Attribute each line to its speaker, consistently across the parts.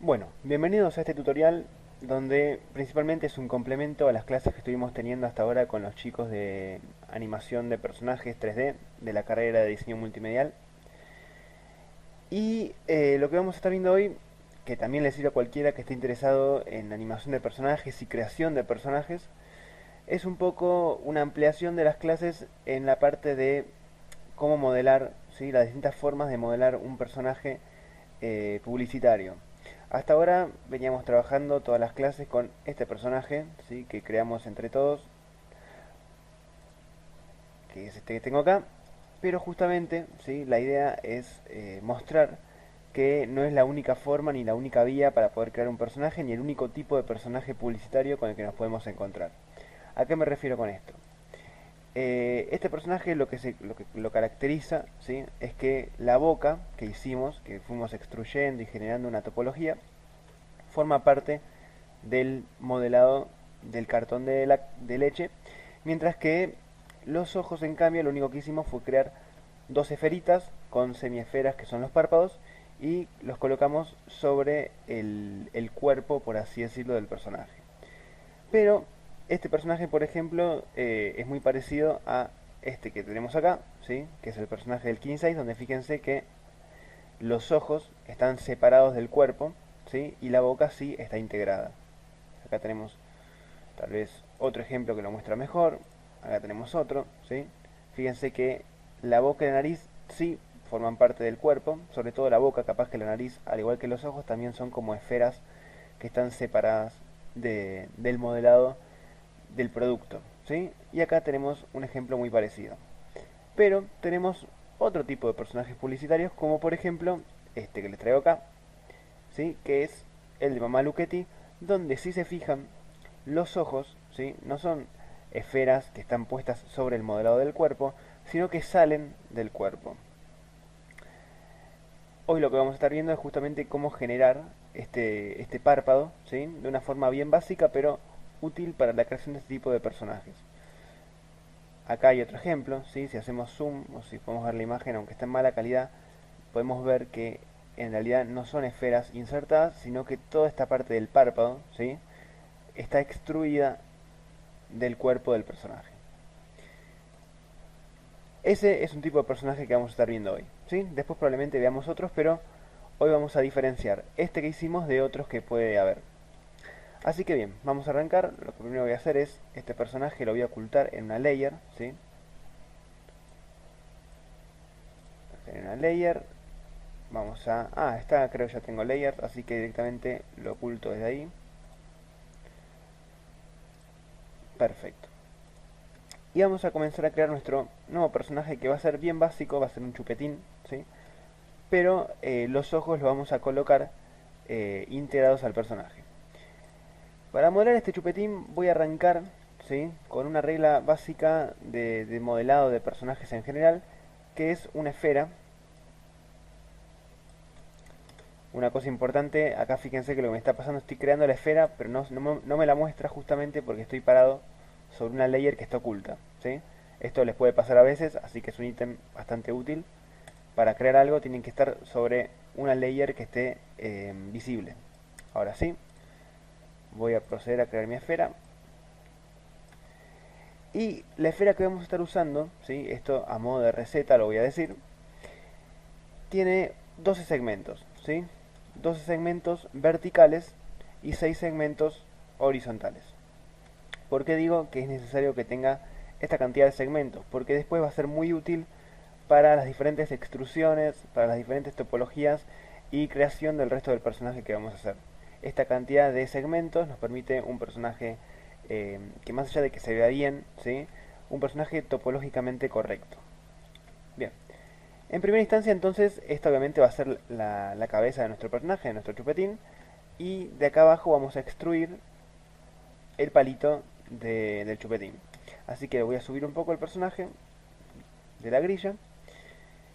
Speaker 1: Bueno, bienvenidos a este tutorial donde principalmente es un complemento a las clases que estuvimos teniendo hasta ahora con los chicos de animación de personajes 3D de la carrera de diseño multimedial. Y lo que vamos a estar viendo hoy, que también le sirve a cualquiera que esté interesado en animación de personajes y creación de personajes, es un poco una ampliación de las clases en la parte de cómo modelar, ¿sí? Las distintas formas de modelar un personaje publicitario. Hasta ahora veníamos trabajando todas las clases con este personaje, ¿sí? Que creamos entre todos, que es este que tengo acá, pero justamente, ¿sí? La idea es mostrar que no es la única forma ni la única vía para poder crear un personaje ni el único tipo de personaje publicitario con el que nos podemos encontrar. ¿A qué me refiero con esto? Este personaje lo caracteriza, ¿sí? Es que la boca que hicimos, que fuimos extruyendo y generando una topología, forma parte del modelado del cartón de leche, mientras que los ojos, en cambio, lo único que hicimos fue crear dos esferitas con semiesferas que son los párpados y los colocamos sobre el cuerpo, por así decirlo, del personaje. Pero este personaje, por ejemplo, es muy parecido a este que tenemos acá, ¿sí? Que es el personaje del King Size, donde fíjense que los ojos están separados del cuerpo, ¿sí? Y la boca sí está integrada. Acá tenemos tal vez otro ejemplo que lo muestra mejor. Acá tenemos otro, ¿sí? Fíjense que la boca y la nariz sí forman parte del cuerpo, sobre todo la boca, capaz que la nariz, al igual que los ojos, también son como esferas que están separadas del modelado del producto, ¿sí? Y acá tenemos un ejemplo muy parecido. Pero tenemos otro tipo de personajes publicitarios, como por ejemplo este que les traigo acá, ¿sí? Que es el de Mamá Luchetti, donde si se fijan, los ojos, ¿sí? No son esferas que están puestas sobre el modelado del cuerpo, sino que salen del cuerpo. Hoy lo que vamos a estar viendo es justamente cómo generar este párpado, ¿sí? De una forma bien básica, pero útil para la creación de este tipo de personajes. Acá hay otro ejemplo, ¿sí? Si hacemos zoom o si podemos ver la imagen, aunque está en mala calidad, podemos ver que en realidad no son esferas insertadas, sino que toda esta parte del párpado, ¿sí? Está extruida del cuerpo del personaje. Ese es un tipo de personaje que vamos a estar viendo hoy, ¿sí? Después probablemente veamos otros, pero hoy vamos a diferenciar este que hicimos de otros que puede haber. Así que bien, vamos a arrancar. Lo que primero voy a hacer es, este personaje lo voy a ocultar en una layer, ¿sí? En una layer, vamos a... Ah, está, creo que ya tengo layer, así que directamente lo oculto desde ahí. Perfecto. Y vamos a comenzar a crear nuestro nuevo personaje que va a ser bien básico, va a ser un chupetín, ¿sí? Pero los ojos los vamos a colocar integrados al personaje. Para modelar este chupetín voy a arrancar, ¿sí? Con una regla básica de modelado de personajes en general, que es una esfera. Una cosa importante, acá fíjense que lo que me está pasando, estoy creando la esfera, pero no me la muestra justamente porque estoy parado sobre una layer que está oculta, ¿sí? Esto les puede pasar a veces, así que es un ítem bastante útil. Para crear algo tienen que estar sobre una layer que esté visible. Ahora sí, voy a proceder a crear mi esfera. Y la esfera que vamos a estar usando, ¿sí? Esto a modo de receta lo voy a decir, tiene 12 segmentos, ¿sí? 12 segmentos verticales y 6 segmentos horizontales. ¿Por qué digo que es necesario que tenga esta cantidad de segmentos? Porque después va a ser muy útil para las diferentes extrusiones, para las diferentes topologías y creación del resto del personaje que vamos a hacer. Esta cantidad de segmentos nos permite un personaje que, más allá de que se vea bien, ¿sí? Un personaje topológicamente correcto. Bien, en primera instancia entonces esta obviamente va a ser la cabeza de nuestro personaje, de nuestro chupetín, y de acá abajo vamos a extruir el palito del chupetín. Así que voy a subir un poco el personaje de la grilla.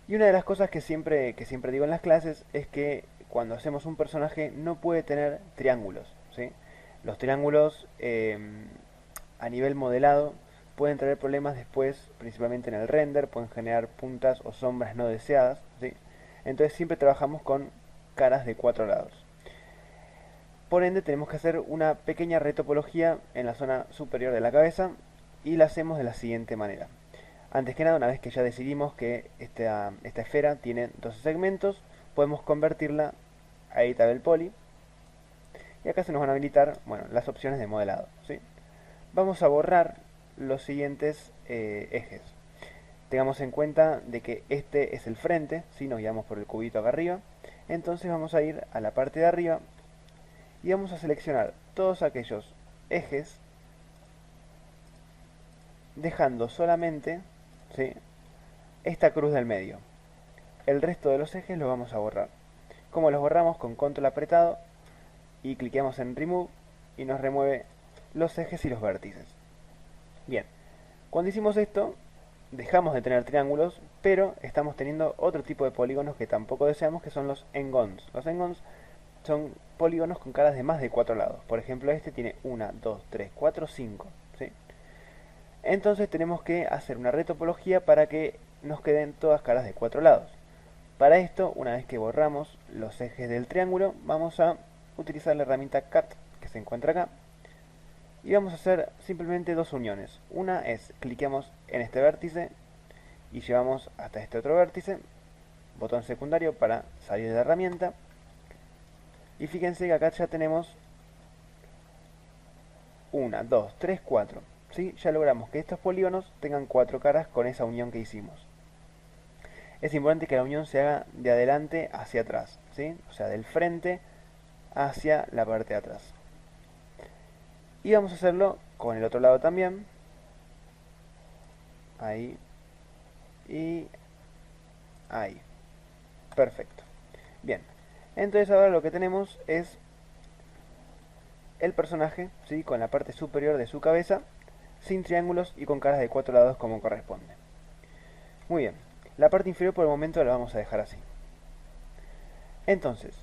Speaker 1: Y una de las cosas que siempre digo en las clases es que cuando hacemos un personaje no puede tener triángulos, ¿sí? Los triángulos a nivel modelado pueden traer problemas después, principalmente en el render, pueden generar puntas o sombras no deseadas, ¿sí? Entonces siempre trabajamos con caras de 4 lados. Por ende tenemos que hacer una pequeña retopología en la zona superior de la cabeza y la hacemos de la siguiente manera. Antes que nada, una vez que ya decidimos que esta esfera tiene 12 segmentos, podemos convertirla a Editable Poly. Y acá se nos van a habilitar, bueno, las opciones de modelado, ¿sí? Vamos a borrar los siguientes ejes. Tengamos en cuenta de que este es el frente, ¿sí? Nos guiamos por el cubito acá arriba. Entonces vamos a ir a la parte de arriba y vamos a seleccionar todos aquellos ejes, dejando solamente, ¿sí?, esta cruz del medio. El resto de los ejes los vamos a borrar. ¿Cómo los borramos? Con control apretado y cliqueamos en Remove y nos remueve los ejes y los vértices. Bien, cuando hicimos esto, dejamos de tener triángulos, pero estamos teniendo otro tipo de polígonos que tampoco deseamos, que son los engons. Los engons son polígonos con caras de más de 4 lados. Por ejemplo, este tiene 1, 2, 3, 4, 5. ¿Sí? Entonces tenemos que hacer una retopología para que nos queden todas caras de 4 lados. Para esto, una vez que borramos los ejes del triángulo, vamos a utilizar la herramienta Cut, que se encuentra acá, y vamos a hacer simplemente dos uniones. Una es, cliqueamos en este vértice y llevamos hasta este otro vértice, botón secundario para salir de la herramienta, y fíjense que acá ya tenemos 1, 2, 3, 4. ¿Sí? Ya logramos que estos polígonos tengan 4 caras con esa unión que hicimos. Es importante que la unión se haga de adelante hacia atrás, ¿sí? O sea, del frente hacia la parte de atrás. Y vamos a hacerlo con el otro lado también. Ahí. Y ahí. Perfecto. Bien. Entonces ahora lo que tenemos es el personaje, ¿sí?, con la parte superior de su cabeza, sin triángulos y con caras de 4 lados como corresponde. Muy bien. La parte inferior por el momento la vamos a dejar así. Entonces,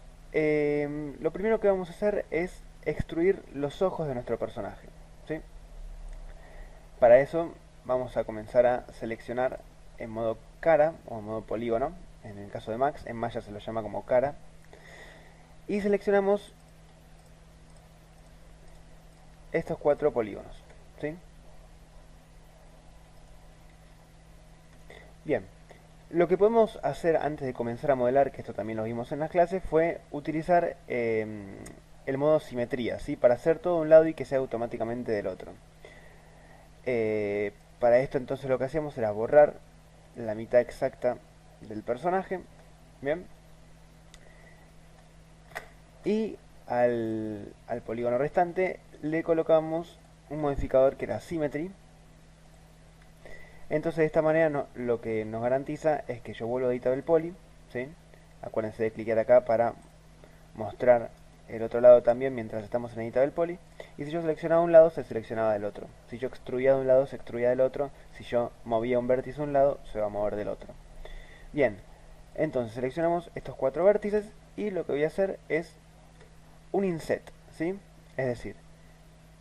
Speaker 1: lo primero que vamos a hacer es extruir los ojos de nuestro personaje, ¿sí? Para eso vamos a comenzar a seleccionar en modo cara o en modo polígono. En el caso de Max, en Maya se lo llama como cara. Y seleccionamos estos 4 polígonos, ¿sí? Bien, lo que podemos hacer antes de comenzar a modelar, que esto también lo vimos en las clases, fue utilizar el modo simetría, ¿sí?, para hacer todo de un lado y que sea automáticamente del otro. Para esto entonces lo que hacíamos era borrar la mitad exacta del personaje, bien, y al polígono restante le colocamos un modificador que era Symmetry. Entonces de esta manera lo que nos garantiza es que yo vuelvo a Editable Poly, ¿sí? Acuérdense de clicar acá para mostrar el otro lado también mientras estamos en Editable Poly. Y si yo seleccionaba un lado, se seleccionaba del otro. Si yo extruía de un lado, se extruía del otro. Si yo movía un vértice de un lado, se va a mover del otro. Bien, entonces seleccionamos estos 4 vértices y lo que voy a hacer es un inset, ¿sí? Es decir,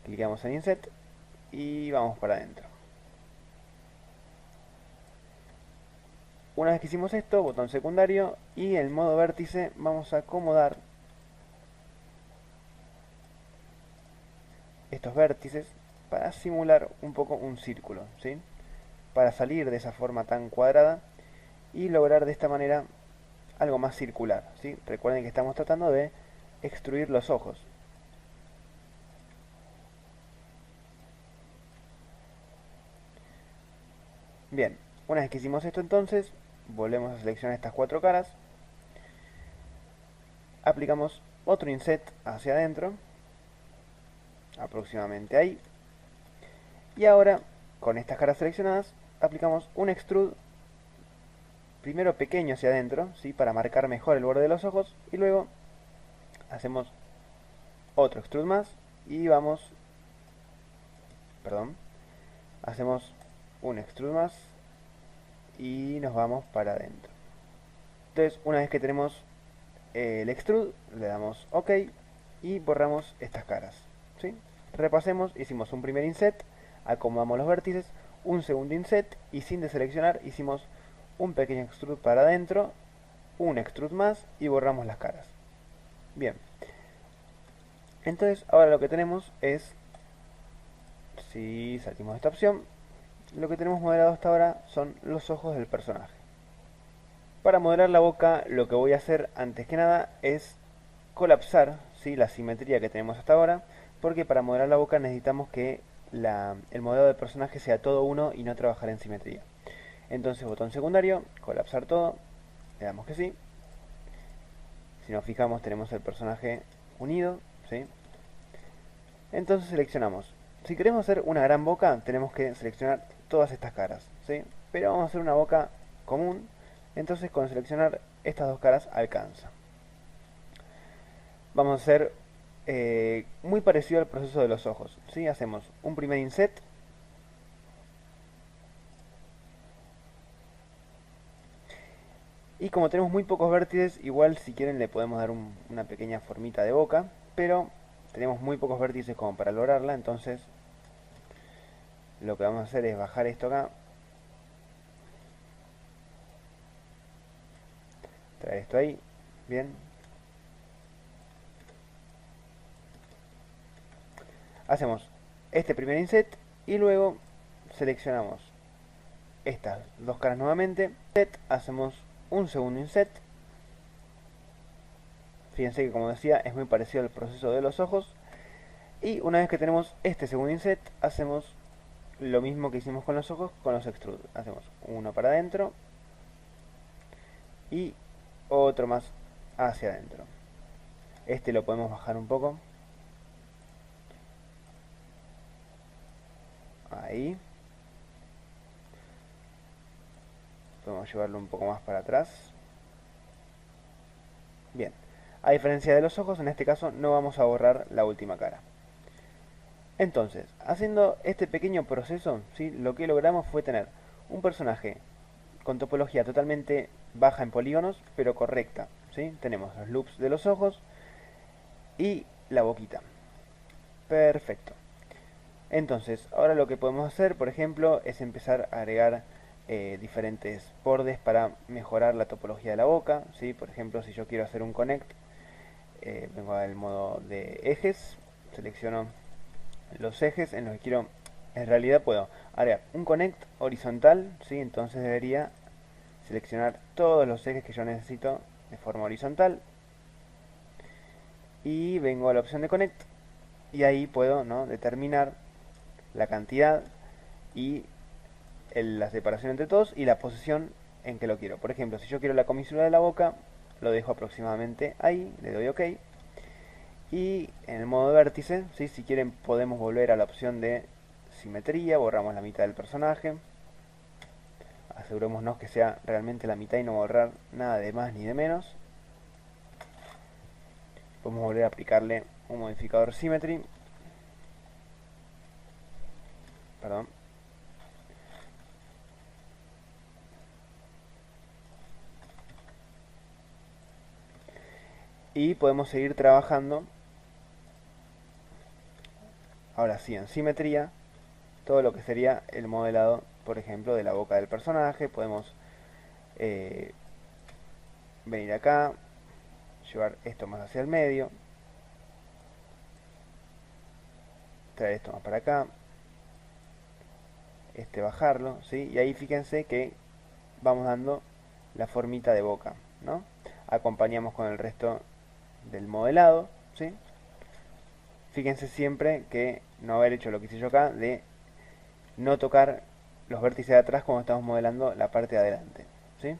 Speaker 1: clicamos en inset y vamos para adentro. Una vez que hicimos esto, botón secundario y en modo vértice vamos a acomodar estos vértices para simular un poco un círculo, ¿sí? Para salir de esa forma tan cuadrada y lograr de esta manera algo más circular, ¿sí? Recuerden que estamos tratando de extruir los ojos. Bien, una vez que hicimos esto entonces, volvemos a seleccionar estas 4 caras, aplicamos otro inset hacia adentro, aproximadamente ahí, y ahora con estas caras seleccionadas aplicamos un extrude, primero pequeño hacia adentro, ¿sí?, para marcar mejor el borde de los ojos, y luego hacemos otro extrude más y vamos, perdón, hacemos un extrude más y nos vamos para adentro. Entonces, una vez que tenemos el extrude, le damos OK y borramos estas caras, ¿sí? Repasemos, hicimos un primer inset, acomodamos los vértices, un segundo inset y sin deseleccionar hicimos un pequeño extrude para adentro, un extrude más y borramos las caras. Bien, Entonces ahora lo que tenemos es, si salimos de esta opción, lo que tenemos modelado hasta ahora son los ojos del personaje. Para modelar la boca, lo que voy a hacer antes que nada es colapsar, ¿sí?, la simetría que tenemos hasta ahora, porque para modelar la boca necesitamos que el modelado del personaje sea todo uno y no trabajar en simetría. Entonces, botón secundario, colapsar todo, le damos que sí. Si nos fijamos, tenemos el personaje unido, ¿sí? Entonces seleccionamos. Si queremos hacer una gran boca, tenemos que seleccionar todas estas caras, ¿sí? Pero vamos a hacer una boca común, entonces con seleccionar estas dos caras alcanza. Vamos a hacer muy parecido al proceso de los ojos, ¿sí? Hacemos un primer inset. Y como tenemos muy pocos vértices, igual si quieren le podemos dar una pequeña formita de boca, pero tenemos muy pocos vértices como para lograrla, entonces lo que vamos a hacer es bajar esto acá, traer esto ahí, bien. Hacemos este primer inset y luego seleccionamos estas dos caras nuevamente, hacemos un segundo inset. Fíjense que, como decía, es muy parecido al proceso de los ojos. Y una vez que tenemos este segundo inset, hacemos lo mismo que hicimos con los ojos, con los extrude. Hacemos uno para adentro y otro más hacia adentro. Este lo podemos bajar un poco. Ahí. Podemos llevarlo un poco más para atrás. Bien. A diferencia de los ojos, en este caso no vamos a borrar la última cara. Entonces, haciendo este pequeño proceso, ¿sí?, lo que logramos fue tener un personaje con topología totalmente baja en polígonos, pero correcta, ¿sí? Tenemos los loops de los ojos y la boquita. Perfecto. Entonces, ahora lo que podemos hacer, por ejemplo, es empezar a agregar diferentes bordes para mejorar la topología de la boca, ¿sí? Por ejemplo, si yo quiero hacer un connect, vengo al modo de ejes, selecciono los ejes en los que quiero. En realidad puedo agregar un connect horizontal, ¿sí? Entonces debería seleccionar todos los ejes que yo necesito de forma horizontal y vengo a la opción de connect y ahí puedo, ¿no?, determinar la cantidad y la separación entre todos y la posición en que lo quiero. Por ejemplo, si yo quiero la comisura de la boca, lo dejo aproximadamente ahí, le doy OK. Y en el modo de vértice, ¿sí?, si quieren podemos volver a la opción de simetría, borramos la mitad del personaje. Asegurémonos que sea realmente la mitad y no borrar nada de más ni de menos. Podemos volver a aplicarle un modificador Symmetry. Perdón. Y podemos seguir trabajando, ahora sí, en simetría, todo lo que sería el modelado, por ejemplo, de la boca del personaje. Podemos eh, venir acá, llevar esto más hacia el medio, traer esto más para acá, bajarlo, ¿sí? Y ahí fíjense que vamos dando la formita de boca, ¿no? Acompañamos con el resto del modelado, ¿sí? Fíjense siempre que no haber hecho lo que hice yo acá, de no tocar los vértices de atrás cuando estamos modelando la parte de adelante, ¿sí?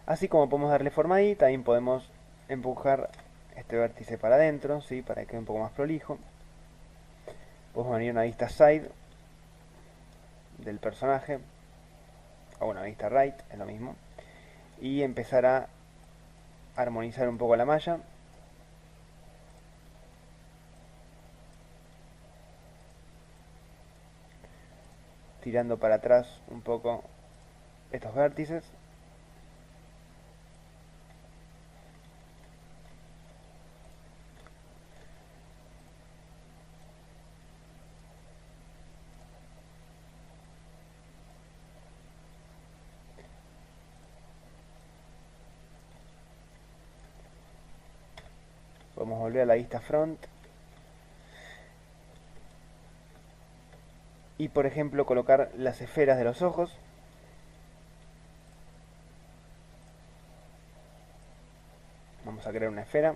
Speaker 1: Así como podemos darle forma ahí, también podemos empujar este vértice para adentro, ¿sí?, para que quede un poco más prolijo. Podemos venir a una vista side del personaje, o una vista right, es lo mismo, y empezar a armonizar un poco la malla. Tirando para atrás un poco estos vértices. Podemos volver a la vista front. Y por ejemplo colocar las esferas de los ojos. Vamos a crear una esfera.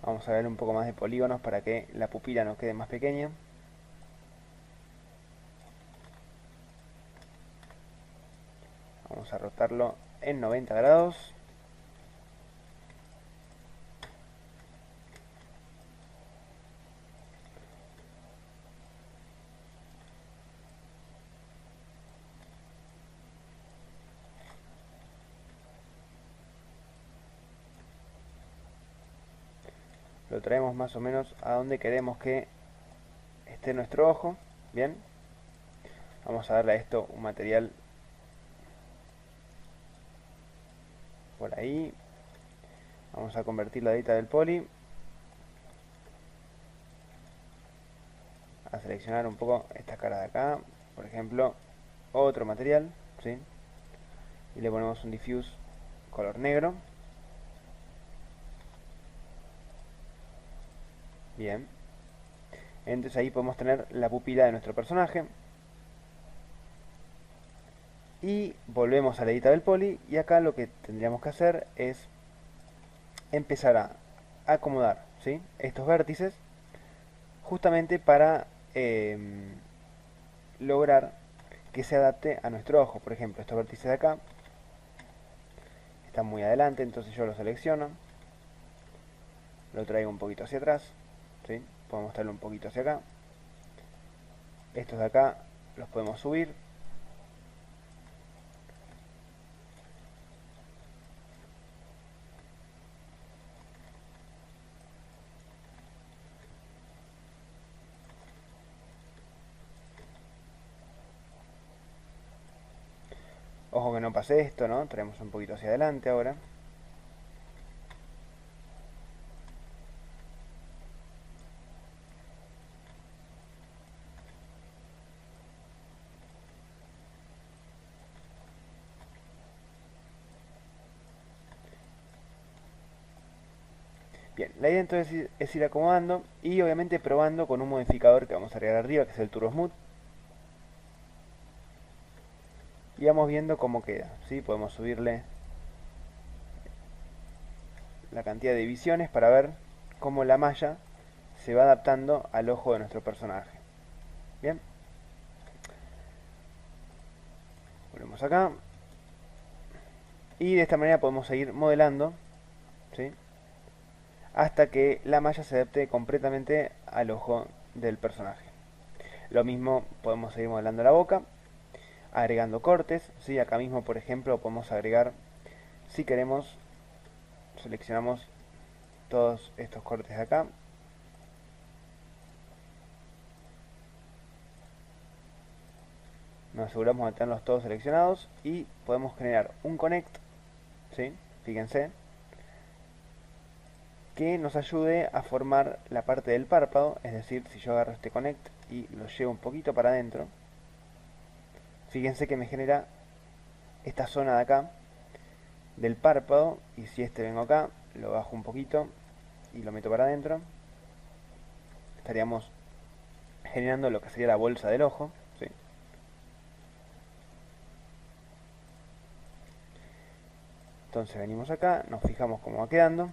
Speaker 1: Vamos a ver un poco más de polígonos para que la pupila nos quede más pequeña. Vamos a rotarlo en 90 grados. Lo traemos más o menos a donde queremos que esté nuestro ojo. Bien. Vamos a darle a esto un material por ahí. Vamos a convertir la edita del poli. A seleccionar un poco esta cara de acá. Por ejemplo, otro material, ¿sí? Y le ponemos un diffuse color negro. Bien. Entonces ahí podemos tener la pupila de nuestro personaje. Y volvemos a la edita del poli. Y acá lo que tendríamos que hacer es empezar a acomodar, ¿sí?, estos vértices. Justamente para lograr que se adapte a nuestro ojo. Por ejemplo, estos vértices de acá están muy adelante, entonces yo lo selecciono. Lo traigo un poquito hacia atrás, ¿sí? Podemos traerlo un poquito hacia acá. Estos de acá los podemos subir. Ojo que no pase esto, ¿no? Traemos un poquito hacia adelante ahora. Bien, la idea entonces es ir acomodando y obviamente probando con un modificador que vamos a agregar arriba, que es el Turbo Smooth. Y vamos viendo cómo queda, ¿sí? Podemos subirle la cantidad de divisiones para ver cómo la malla se va adaptando al ojo de nuestro personaje. Bien. Volvemos acá. Y de esta manera podemos seguir modelando, ¿sí?, hasta que la malla se adapte completamente al ojo del personaje. Lo mismo podemos seguir modelando la boca, agregando cortes, ¿sí? Acá mismo, por ejemplo, podemos agregar, si queremos, seleccionamos todos estos cortes de acá. Nos aseguramos de tenerlos todos seleccionados y podemos generar un connect, ¿sí?, fíjense, que nos ayude a formar la parte del párpado. Es decir, si yo agarro este connect y lo llevo un poquito para adentro, fíjense que me genera esta zona de acá del párpado. Y si vengo acá, lo bajo un poquito y lo meto para adentro, estaríamos generando lo que sería la bolsa del ojo, ¿sí? Entonces venimos acá, nos fijamos cómo va quedando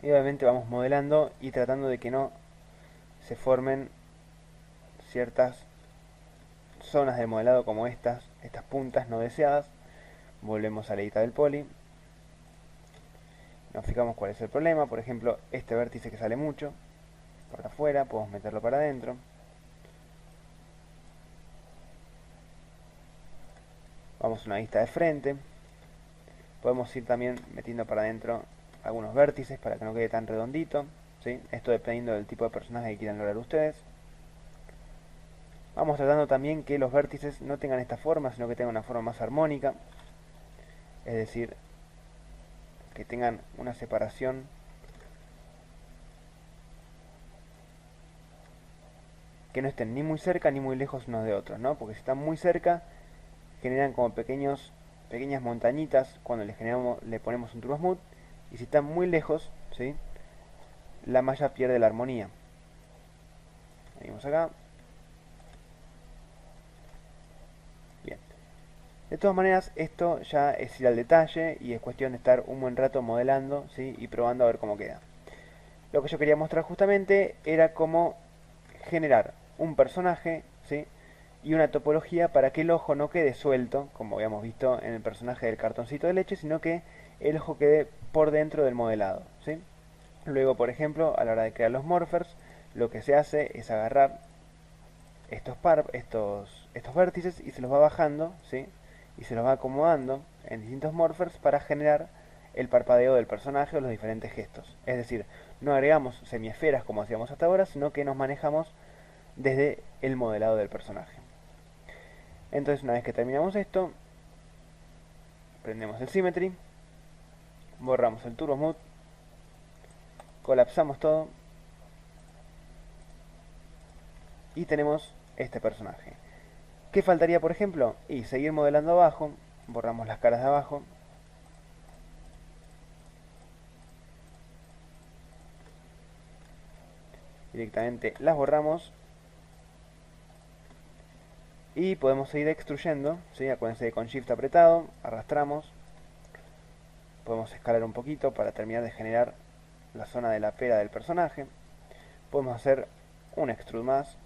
Speaker 1: y obviamente vamos modelando y tratando de que no se formen ciertas zonas de modelado como estas puntas no deseadas. Volvemos a la edita del poli, nos fijamos cuál es el problema. Por ejemplo, este vértice que sale mucho por afuera, podemos meterlo para adentro. Vamos a una vista de frente, podemos ir también metiendo para adentro algunos vértices para que no quede tan redondito, ¿sí? Esto dependiendo del tipo de personaje que quieran lograr ustedes. Vamos tratando también que los vértices no tengan esta forma, sino que tengan una forma más armónica, es decir, que tengan una separación que no estén ni muy cerca ni muy lejos unos de otros, ¿no? Porque si están muy cerca generan como pequeñas montañitas cuando le ponemos un Turbo Smooth, Y si está muy lejos, ¿sí?, la malla pierde la armonía. Venimos acá. Bien. De todas maneras, esto ya es ir al detalle y es cuestión de estar un buen rato modelando, ¿sí?, y probando a ver cómo queda. Lo que yo quería mostrar justamente era cómo generar un personaje, ¿sí?, y una topología para que el ojo no quede suelto, como habíamos visto en el personaje del cartoncito de leche, sino que el ojo quede por dentro del modelado, ¿sí? Luego, por ejemplo, a la hora de crear los morphers, lo que se hace es agarrar estos vértices y se los va bajando, ¿sí?, y se los va acomodando en distintos morphers para generar el parpadeo del personaje o los diferentes gestos. Es decir, no agregamos semiesferas como hacíamos hasta ahora, sino que nos manejamos desde el modelado del personaje. Entonces, una vez que terminamos esto, prendemos el Symmetry, borramos el Turbo Smooth, colapsamos todo y tenemos este personaje. ¿Qué faltaría, por ejemplo? Y seguir modelando abajo, borramos las caras de abajo, directamente las borramos y podemos seguir extruyendo, ¿sí? Acuérdense que con Shift apretado, arrastramos, podemos escalar un poquito para terminar de generar la zona de la pera del personaje. Podemos hacer un extrude más,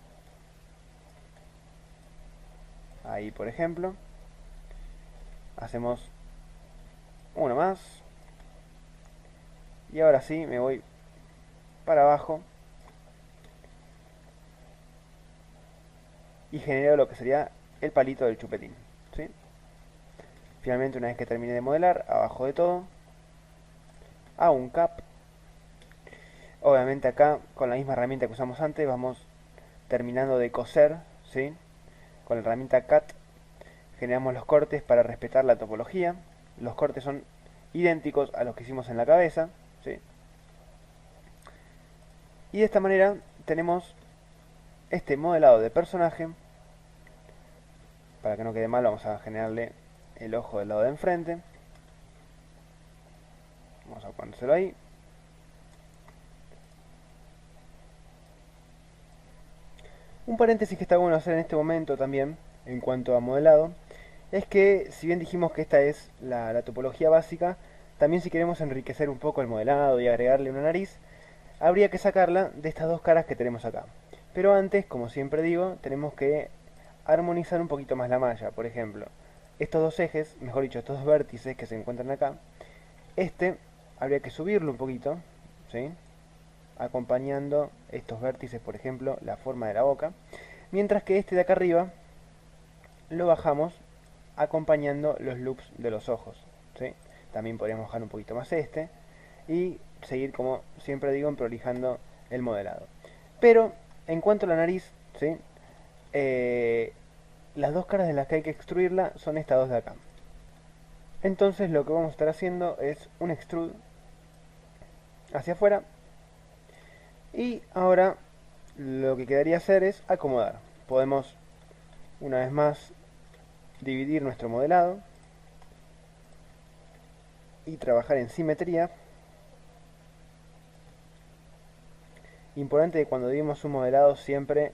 Speaker 1: ahí por ejemplo, hacemos uno más y ahora sí me voy para abajo y genero lo que sería el palito del chupetín, ¿sí? Finalmente, una vez que termine de modelar, abajo de todo, hago un cap. Obviamente acá, con la misma herramienta que usamos antes, vamos terminando de coser, ¿sí? Con la herramienta Cut generamos los cortes para respetar la topología. Los cortes son idénticos a los que hicimos en la cabeza, ¿sí? Y de esta manera tenemos este modelado de personaje. Para que no quede mal, vamos a generarle el ojo del lado de enfrente. Vamos a ponérselo ahí. Un paréntesis que está bueno hacer en este momento también, en cuanto a modelado, es que si bien dijimos que esta es la topología básica, también si queremos enriquecer un poco el modelado y agregarle una nariz, habría que sacarla de estas dos caras que tenemos acá. Pero antes, como siempre digo, tenemos que armonizar un poquito más la malla. Por ejemplo, estos dos ejes, mejor dicho, estos dos vértices que se encuentran acá, habría que subirlo un poquito, ¿sí?, acompañando estos vértices, por ejemplo, la forma de la boca, mientras que este de acá arriba lo bajamos acompañando los loops de los ojos, ¿sí? También podríamos bajar un poquito más este y seguir, como siempre digo, prolijando el modelado. Pero en cuanto a la nariz, ¿sí?, las dos caras de las que hay que extruirla son estas dos de acá. Entonces lo que vamos a estar haciendo es un extrude hacia afuera y ahora lo que quedaría hacer es acomodar. Podemos una vez más dividir nuestro modelado y trabajar en simetría. Importante que cuando dividimos un modelado siempre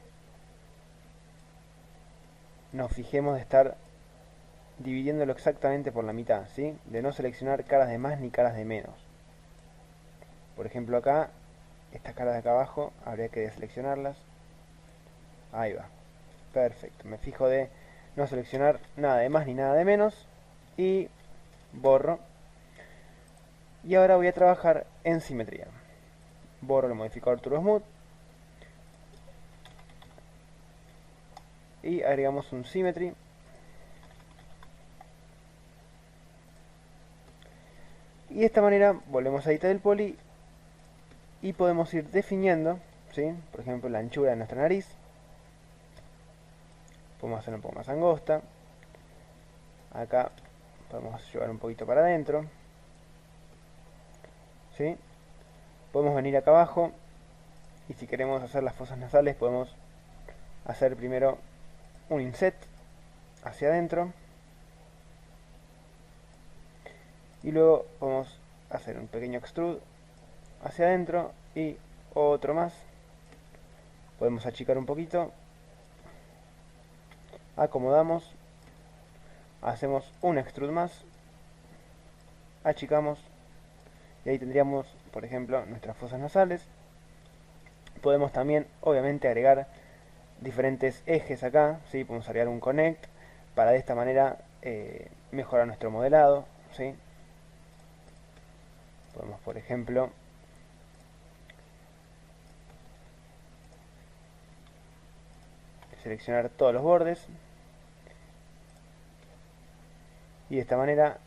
Speaker 1: nos fijemos de estar dividiéndolo exactamente por la mitad, ¿sí? De no seleccionar caras de más ni caras de menos. Por ejemplo acá, estas caras de acá abajo habría que deseleccionarlas. Ahí va. Perfecto. Me fijo de no seleccionar nada de más ni nada de menos y borro. Y ahora voy a trabajar en simetría. Borro el modificador Turbo Smooth y agregamos un Symmetry. Y de esta manera volvemos a editar el poly y podemos ir definiendo, ¿sí?, por ejemplo, la anchura de nuestra nariz. Podemos hacerla un poco más angosta. Acá podemos llevar un poquito para adentro, ¿sí? Podemos venir acá abajo y si queremos hacer las fosas nasales podemos hacer primero un inset hacia adentro y luego podemos hacer un pequeño extrude hacia adentro y otro más. Podemos achicar un poquito, acomodamos, hacemos un extrude más, achicamos y ahí tendríamos, por ejemplo, nuestras fosas nasales. Podemos también, obviamente, agregar diferentes ejes acá, ¿sí? Podemos agregar un connect para de esta manera mejorar nuestro modelado, ¿sí? Podemos, por ejemplo, seleccionar todos los bordes y de esta manera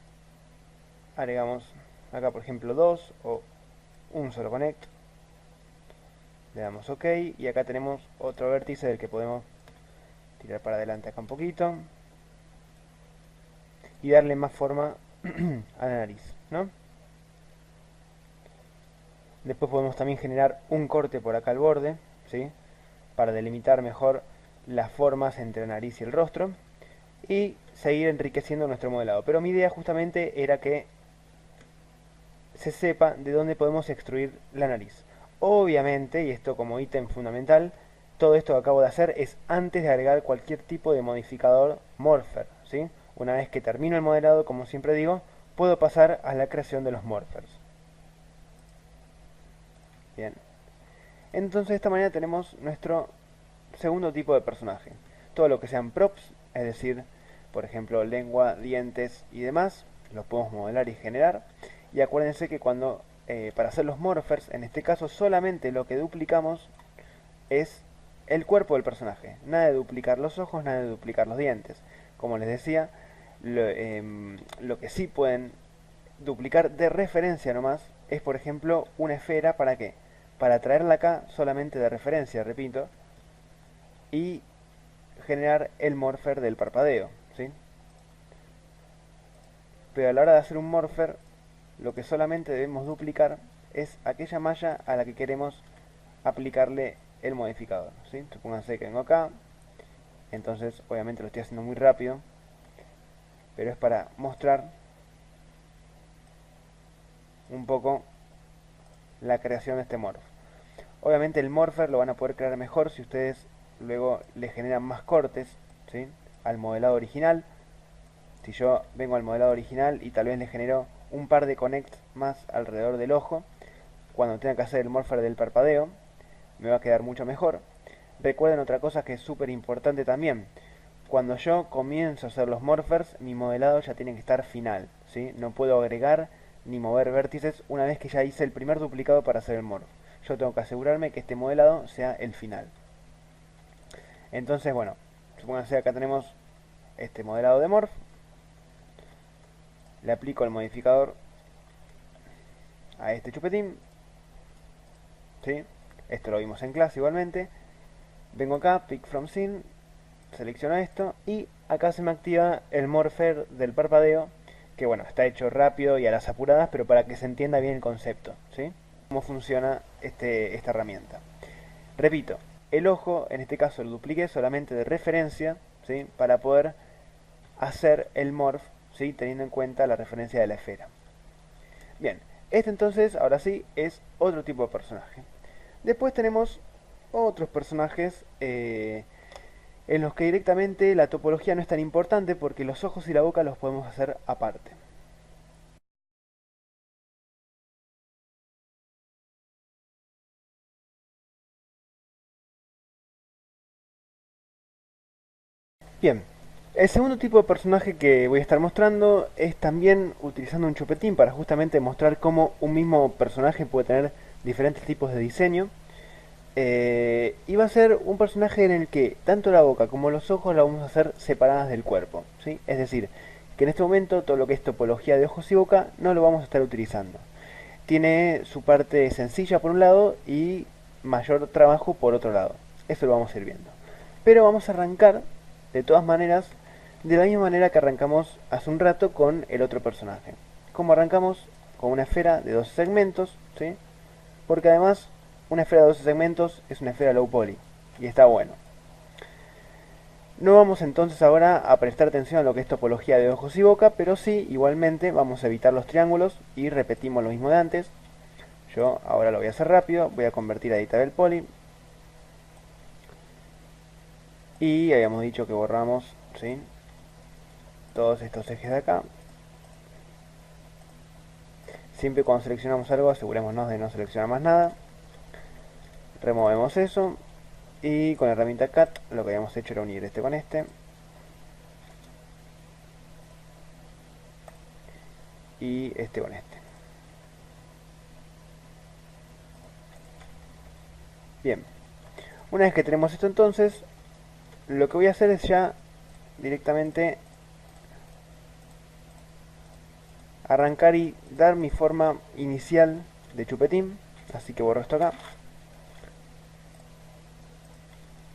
Speaker 1: agregamos acá, por ejemplo, dos o un solo connect. Le damos OK y acá tenemos otro vértice del que podemos tirar para adelante acá un poquito y darle más forma a la nariz, ¿no? Después podemos también generar un corte por acá al borde, ¿sí? Para delimitar mejor las formas entre la nariz y el rostro y seguir enriqueciendo nuestro modelado. Pero mi idea justamente era que se sepa de dónde podemos extruir la nariz. Obviamente, y esto como ítem fundamental, todo esto que acabo de hacer es antes de agregar cualquier tipo de modificador morpher, ¿sí? Una vez que termino el modelado, como siempre digo, puedo pasar a la creación de los morphers. Bien. Entonces de esta manera tenemos nuestro segundo tipo de personaje. Todo lo que sean props, es decir, por ejemplo, lengua, dientes y demás, los podemos modelar y generar. Y acuérdense que para hacer los morphers, en este caso solamente lo que duplicamos es el cuerpo del personaje. Nada de duplicar los ojos, nada de duplicar los dientes. Como les decía, lo que sí pueden duplicar de referencia nomás es, por ejemplo, una esfera. ¿Para qué? Para traerla acá solamente de referencia, repito, y generar el morpher del parpadeo, ¿sí? Pero a la hora de hacer un morpher, lo que solamente debemos duplicar es aquella malla a la que queremos aplicarle el modificador, ¿sí? Supónganse que vengo acá, entonces obviamente lo estoy haciendo muy rápido, pero es para mostrar un poco la creación de este morph. Obviamente el morpher lo van a poder crear mejor si ustedes luego le generan más cortes, ¿sí? Al modelado original. Si yo vengo al modelado original y tal vez le genero un par de connects más alrededor del ojo, cuando tenga que hacer el morpher del parpadeo, me va a quedar mucho mejor. Recuerden otra cosa que es súper importante también. Cuando yo comienzo a hacer los morphers, mi modelado ya tiene que estar final, ¿sí? No puedo agregar ni mover vértices una vez que ya hice el primer duplicado para hacer el morph. Yo tengo que asegurarme que este modelado sea el final. Entonces, bueno, supónganse acá tenemos este modelado de morph. Le aplico el modificador a este chupetín, ¿sí? Esto lo vimos en clase igualmente. Vengo acá, pick from scene, selecciono esto y acá se me activa el morpher del parpadeo, que bueno, está hecho rápido y a las apuradas, pero para que se entienda bien el concepto, ¿sí? Cómo funciona esta herramienta. Repito, el ojo, en este caso lo dupliqué solamente de referencia, ¿sí? Para poder hacer el morph, ¿sí? Teniendo en cuenta la referencia de la esfera. Bien, este entonces, ahora sí, es otro tipo de personaje. Después tenemos otros personajes en los que directamente la topología no es tan importante porque los ojos y la boca los podemos hacer aparte. Bien, el segundo tipo de personaje que voy a estar mostrando es también utilizando un chupetín para justamente mostrar cómo un mismo personaje puede tener diferentes tipos de diseño. Y va a ser un personaje en el que tanto la boca como los ojos la vamos a hacer separadas del cuerpo, ¿sí? Es decir, que en este momento todo lo que es topología de ojos y boca no lo vamos a estar utilizando. Tiene su parte sencilla por un lado y mayor trabajo por otro lado. Eso lo vamos a ir viendo. Pero vamos a arrancar, de todas maneras, de la misma manera que arrancamos hace un rato con el otro personaje. Como arrancamos con una esfera de 12 segmentos, ¿sí? Porque además una esfera de 12 segmentos es una esfera low poly y está bueno. No vamos entonces ahora a prestar atención a lo que es topología de ojos y boca, pero sí, igualmente, vamos a evitar los triángulos y repetimos lo mismo de antes. Yo ahora lo voy a hacer rápido, voy a convertir a editable poly. Y habíamos dicho que borramos, ¿sí?, todos estos ejes de acá. Siempre cuando seleccionamos algo asegurémonos de no seleccionar más nada. Removemos eso. Y con la herramienta Cut lo que habíamos hecho era unir este con este. Y este con este. Bien. Una vez que tenemos esto entonces, lo que voy a hacer es ya directamente arrancar y dar mi forma inicial de chupetín. Así que borro esto acá.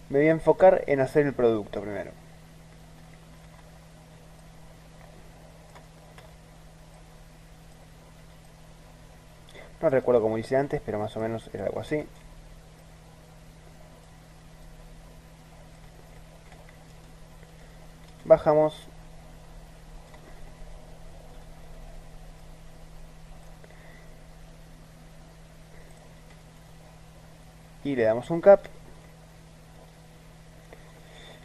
Speaker 1: Me voy a enfocar en hacer el producto primero. No recuerdo cómo hice antes, pero más o menos era algo así. Bajamos. Y le damos un cap.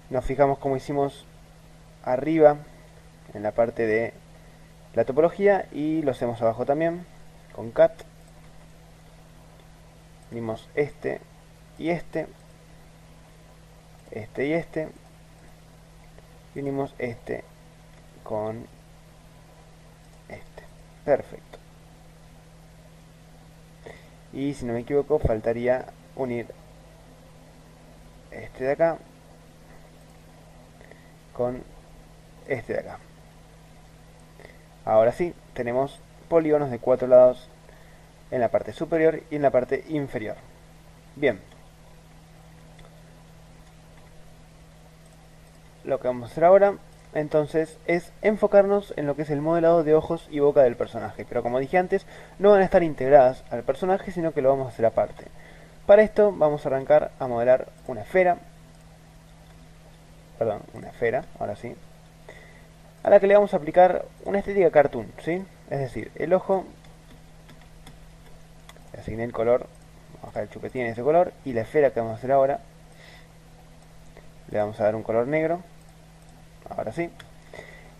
Speaker 1: Nos fijamos como hicimos arriba en la parte de la topología y lo hacemos abajo también con cat. Unimos este y este y este, y unimos este con este. Perfecto. Y si no me equivoco faltaría unir este de acá con este de acá. Ahora sí, tenemos polígonos de 4 lados en la parte superior y en la parte inferior. Bien. Lo que vamos a hacer ahora, entonces, es enfocarnos en lo que es el modelado de ojos y boca del personaje. Pero como dije antes, no van a estar integradas al personaje, sino que lo vamos a hacer aparte. Para esto vamos a arrancar a modelar una esfera. Perdón, una esfera, ahora sí. A la que le vamos a aplicar una estética cartoon, ¿sí? Es decir, el ojo, le asigné el color, vamos a dejar el chupetín en ese color, y la esfera que vamos a hacer ahora, le vamos a dar un color negro, ahora sí,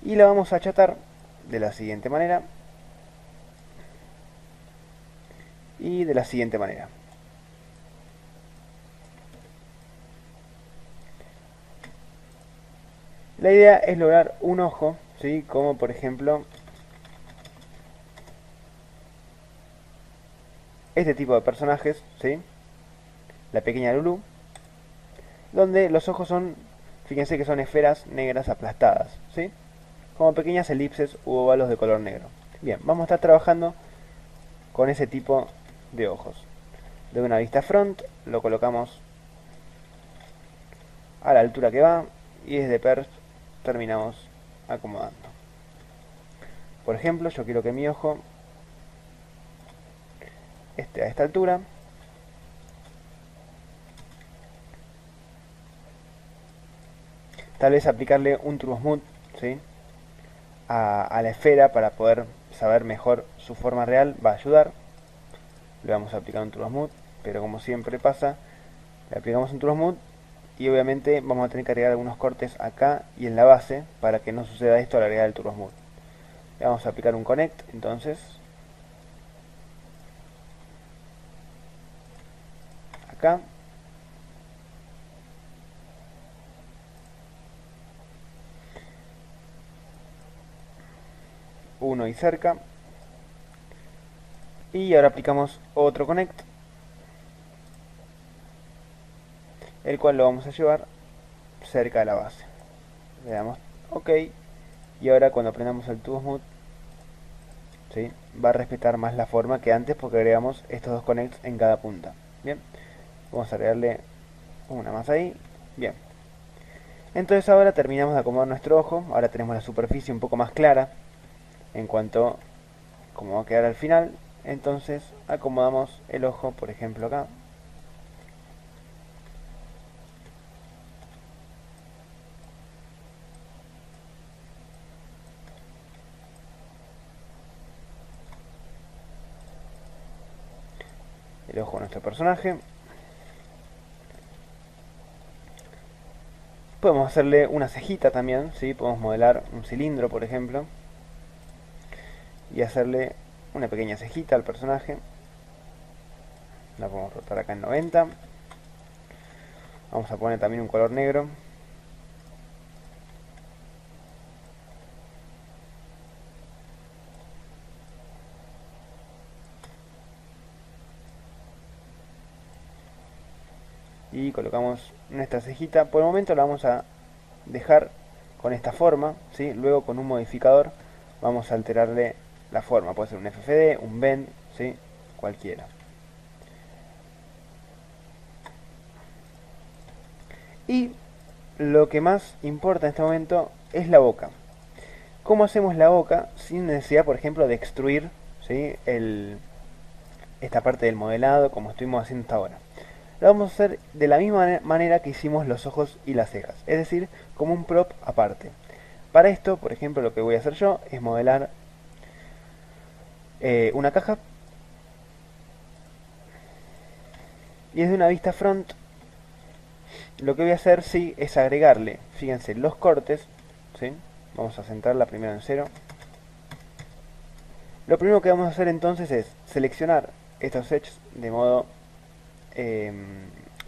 Speaker 1: y la vamos a achatar de la siguiente manera, y de la siguiente manera. La idea es lograr un ojo, ¿sí? Como por ejemplo este tipo de personajes, ¿sí? La pequeña Lulu, donde los ojos son, fíjense que son esferas negras aplastadas, ¿sí? Como pequeñas elipses u óvalos de color negro. Bien, vamos a estar trabajando con ese tipo de ojos. De una vista front, lo colocamos a la altura que va y desde perf terminamos acomodando. Por ejemplo, yo quiero que mi ojo esté a esta altura. Tal vez aplicarle un Turbo Smooth, ¿sí?, a la esfera para poder saber mejor su forma real va a ayudar. Le vamos a aplicar un Turbo Smooth, pero como siempre pasa, le aplicamos un Turbo Smooth y obviamente vamos a tener que agregar algunos cortes acá y en la base para que no suceda esto al agregar el Turbo Smooth. Le vamos a aplicar un Connect, entonces, acá. Uno y cerca. Y ahora aplicamos otro Connect, el cual lo vamos a llevar cerca de la base. Le damos OK. Y ahora cuando prendamos el Turbo Smooth, ¿sí?, va a respetar más la forma que antes porque agregamos estos dos connects en cada punta. Bien, vamos a agregarle una más ahí. Bien, entonces ahora terminamos de acomodar nuestro ojo. Ahora tenemos la superficie un poco más clara en cuanto a cómo va a quedar al final. Entonces acomodamos el ojo, por ejemplo acá. el ojo de nuestro personaje. Podemos hacerle una cejita también, ¿sí? Podemos modelar un cilindro, por ejemplo, y hacerle una pequeña cejita al personaje. La podemos rotar acá en 90. Vamos a poner también un color negro. Y colocamos nuestra cejita. Por el momento la vamos a dejar con esta forma, ¿sí? Luego con un modificador vamos a alterarle la forma. Puede ser un FFD, un bend, ¿sí? Cualquiera. Y lo que más importa en este momento es la boca. ¿Cómo hacemos la boca sin necesidad, por ejemplo, de extruir, ¿sí? esta parte del modelado como estuvimos haciendo hasta ahora? Lo vamos a hacer de la misma manera que hicimos los ojos y las cejas, es decir, como un prop aparte. Para esto, por ejemplo, lo que voy a hacer yo es modelar una caja, y desde una vista front lo que voy a hacer sí es agregarle, fíjense, los cortes, ¿sí? Vamos a centrarla primero en 0. Lo primero que vamos a hacer entonces es seleccionar estos edges de modo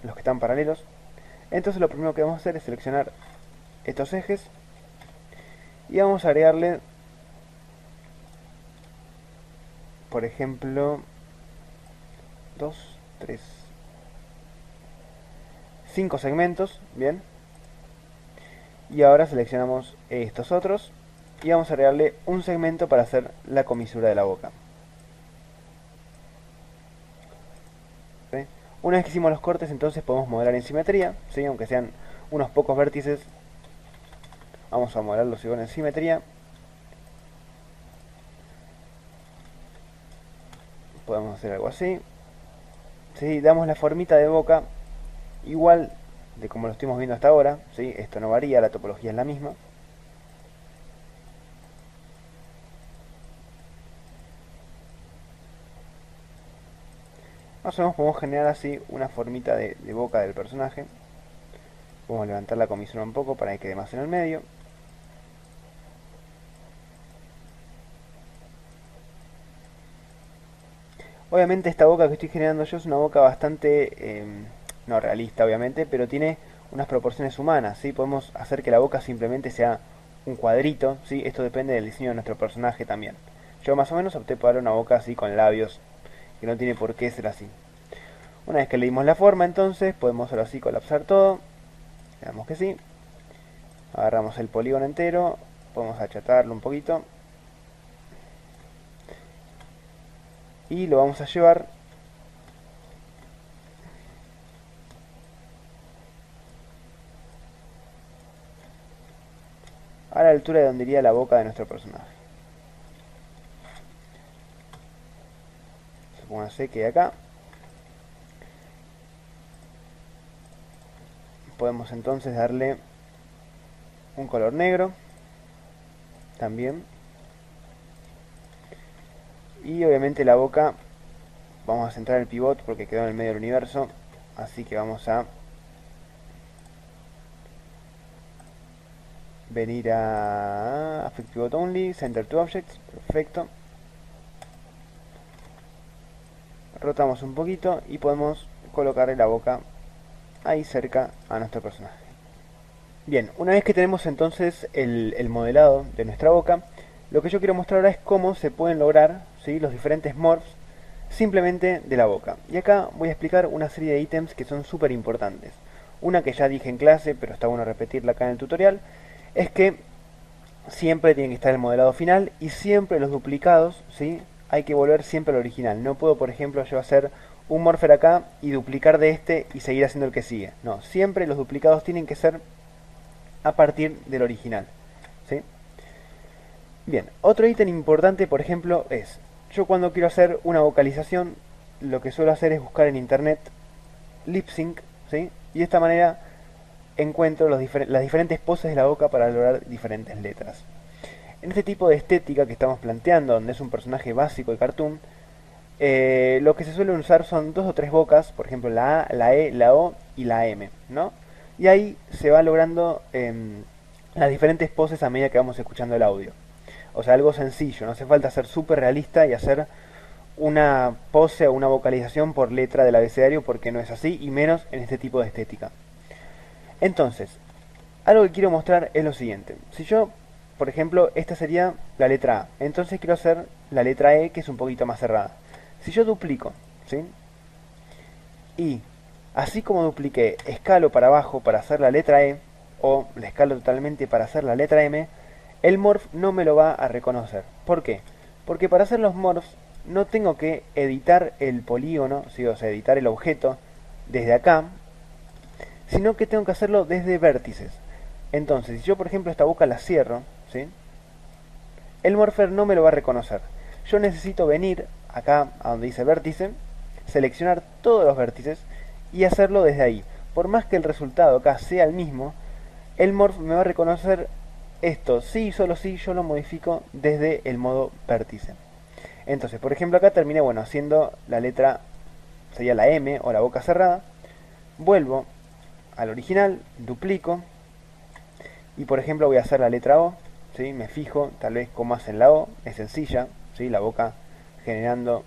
Speaker 1: los que están paralelos. Entonces lo primero que vamos a hacer es seleccionar estos ejes y vamos a agregarle, por ejemplo, 2, 3, 5 segmentos, bien. Y ahora seleccionamos estos otros y vamos a agregarle un segmento para hacer la comisura de la boca. ¿Sí? Una vez que hicimos los cortes, entonces podemos modelar en simetría, ¿sí? Aunque sean unos pocos vértices, vamos a modelarlos igual en simetría. Podemos hacer algo así. ¿Sí? Damos la formita de boca igual de como lo estuvimos viendo hasta ahora, ¿sí? Esto no varía, la topología es la misma. Más o menos podemos generar así una formita de boca del personaje. Podemos levantar la comisura un poco para que quede más en el medio. Obviamente esta boca que estoy generando yo es una boca bastante, no realista obviamente, pero tiene unas proporciones humanas, ¿sí? Podemos hacer que la boca simplemente sea un cuadrito, ¿sí? Esto depende del diseño de nuestro personaje también. Yo más o menos opté por darle una boca así con labios, que no tiene por qué ser así. Una vez que le dimos la forma entonces, podemos ahora sí colapsar todo. Le damos que sí. Agarramos el polígono entero, podemos achatarlo un poquito. Y lo vamos a llevar a la altura de donde iría la boca de nuestro personaje. Supóngase que acá. Podemos entonces darle un color negro también. Y obviamente la boca, vamos a centrar el pivot porque quedó en el medio del universo. Así que vamos a venir a Affect Pivot Only, Center to Objects, perfecto. Rotamos un poquito y podemos colocarle la boca ahí cerca a nuestro personaje. Bien, una vez que tenemos entonces el modelado de nuestra boca, lo que yo quiero mostrar ahora es cómo se pueden lograr, ¿sí?, los diferentes morphs simplemente de la boca. Y acá voy a explicar una serie de ítems que son súper importantes. Una que ya dije en clase, pero está bueno repetirla acá en el tutorial, es que siempre tiene que estar el modelado final y siempre los duplicados, ¿sí?, hay que volver siempre al original. No puedo, por ejemplo, yo hacer un morpher acá y duplicar de este y seguir haciendo el que sigue. No, siempre los duplicados tienen que ser a partir del original, ¿sí? Bien, otro ítem importante, por ejemplo, es, yo cuando quiero hacer una vocalización, lo que suelo hacer es buscar en internet lip sync, ¿sí? Y de esta manera encuentro las diferentes poses de la boca para lograr diferentes letras. En este tipo de estética que estamos planteando, donde es un personaje básico de cartoon, Lo que se suele usar son dos o tres bocas, por ejemplo la A, la E, la O y la M, ¿no? Y ahí se va logrando las diferentes poses a medida que vamos escuchando el audio. O sea, algo sencillo, no hace falta ser súper realista y hacer una pose o una vocalización por letra del abecedario porque no es así, y menos en este tipo de estética. Entonces, algo que quiero mostrar es lo siguiente. Si yo, por ejemplo, esta sería la letra A, entonces quiero hacer la letra E, que es un poquito más cerrada. Si yo duplico, ¿sí? Y así como dupliqué, escalo para abajo para hacer la letra E, o la escalo totalmente para hacer la letra M, el morph no me lo va a reconocer. ¿Por qué? Porque para hacer los morphs no tengo que editar el polígono, ¿sí? O sea, editar el objeto desde acá, sino que tengo que hacerlo desde vértices. Entonces, si yo por ejemplo esta boca la cierro, ¿sí? El morpher no me lo va a reconocer. Yo necesito venir acá a donde dice vértice, seleccionar todos los vértices y hacerlo desde ahí. Por más que el resultado acá sea el mismo, el morph me va a reconocer esto, sí y solo si yo lo modifico desde el modo vértice. Entonces, por ejemplo, acá terminé, bueno, haciendo la letra, sería la M o la boca cerrada. Vuelvo al original, duplico y por ejemplo voy a hacer la letra O, ¿sí? Me fijo tal vez cómo hacen la O, es sencilla, ¿sí? La boca generando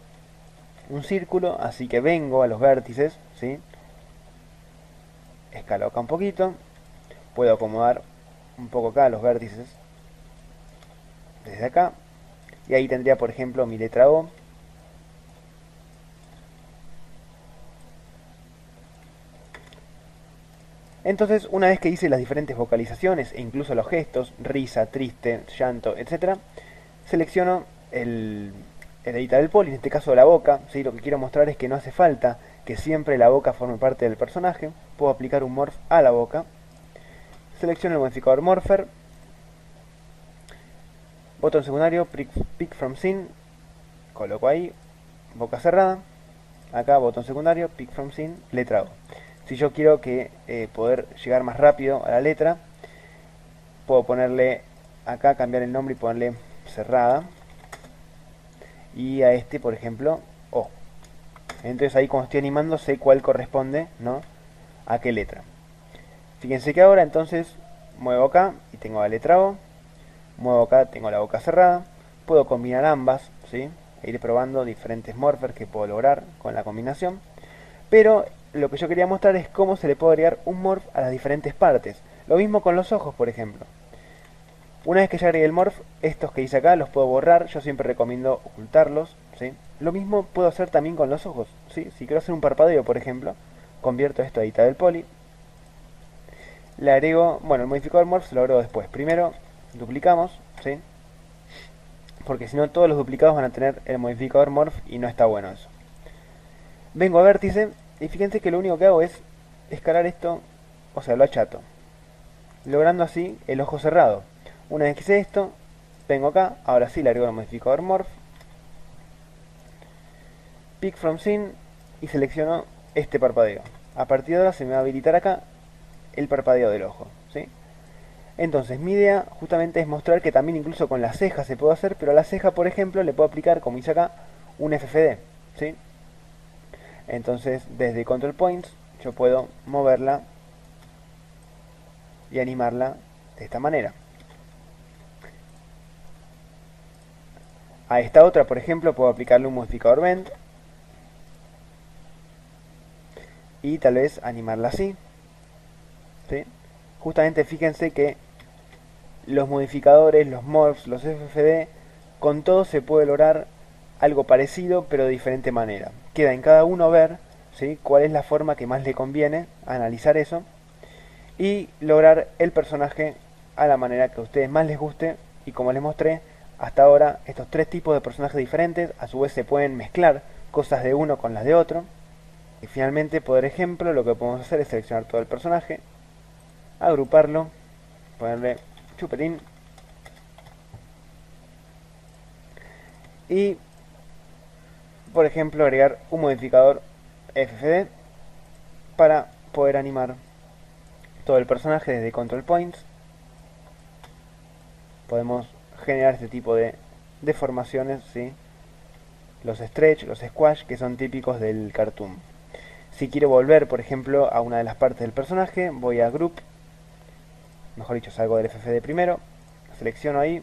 Speaker 1: un círculo, así que vengo a los vértices, ¿sí? Escalo acá un poquito, puedo acomodar un poco acá los vértices desde acá, y ahí tendría por ejemplo mi letra O. Entonces, una vez que hice las diferentes vocalizaciones e incluso los gestos, risa, triste, llanto, etc., selecciono el editar del poly, en este caso la boca. ¿Sí? Lo que quiero mostrar es que no hace falta que siempre la boca forme parte del personaje. Puedo aplicar un morph a la boca. Selecciono el modificador morpher, botón secundario, pick from scene, coloco ahí, boca cerrada. Acá botón secundario, pick from scene, letra O. Si yo quiero que poder llegar más rápido a la letra, puedo ponerle acá, cambiar el nombre y ponerle cerrada. Y a este, por ejemplo, O. Entonces ahí cuando estoy animando sé cuál corresponde, ¿no? A qué letra. Fíjense que ahora entonces muevo acá y tengo la letra O. Muevo acá, tengo la boca cerrada. Puedo combinar ambas, ¿sí? E ir probando diferentes morphers que puedo lograr con la combinación. Pero lo que yo quería mostrar es cómo se le puede agregar un morph a las diferentes partes. Lo mismo con los ojos, por ejemplo. Una vez que ya agregué el morph, estos que hice acá los puedo borrar. Yo siempre recomiendo ocultarlos, ¿sí? Lo mismo puedo hacer también con los ojos, ¿sí? Si quiero hacer un parpadeo, por ejemplo, convierto esto a editar del poly. Le agrego, bueno, el modificador morph se lo agrego después. Primero duplicamos, ¿sí? Porque si no todos los duplicados van a tener el modificador morph y no está bueno eso. Vengo a vértice y fíjense que lo único que hago es escalar esto, o sea, lo achato, logrando así el ojo cerrado. Una vez que hice esto, vengo acá, ahora sí le agrego el modificador morph, pick from scene y selecciono este parpadeo. A partir de ahora se me va a habilitar acá el parpadeo del ojo, ¿sí? Entonces mi idea justamente es mostrar que también incluso con la ceja se puede hacer, pero a la ceja, por ejemplo, le puedo aplicar, como hice acá, un FFD, ¿sí? Entonces desde Control Points yo puedo moverla y animarla de esta manera. A esta otra, por ejemplo, puedo aplicarle un modificador Bend y tal vez animarla así, ¿sí? Justamente fíjense que los modificadores, los morphs, los FFD, con todo se puede lograr algo parecido pero de diferente manera. Queda en cada uno ver, ¿sí? Cuál es la forma que más le conviene, analizar eso y lograr el personaje a la manera que a ustedes más les guste. Y como les mostré hasta ahora, estos tres tipos de personajes diferentes a su vez se pueden mezclar cosas de uno con las de otro. Y finalmente, por ejemplo, lo que podemos hacer es seleccionar todo el personaje, agruparlo, ponerle chupetín y, por ejemplo, agregar un modificador FFD para poder animar todo el personaje desde Control Points. Podemos generar este tipo de deformaciones, ¿sí? los stretch, los squash, que son típicos del cartoon. Si quiero volver, por ejemplo, a una de las partes del personaje, voy a Group, mejor dicho, salgo del FFD primero, selecciono ahí,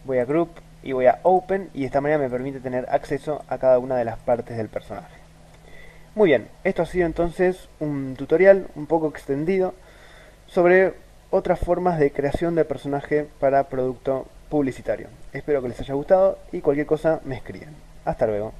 Speaker 1: voy a Group y voy a Open, y de esta manera me permite tener acceso a cada una de las partes del personaje. Muy bien, esto ha sido entonces un tutorial un poco extendido sobre otras formas de creación de personaje para producto publicitario. Espero que les haya gustado y cualquier cosa me escriban. Hasta luego.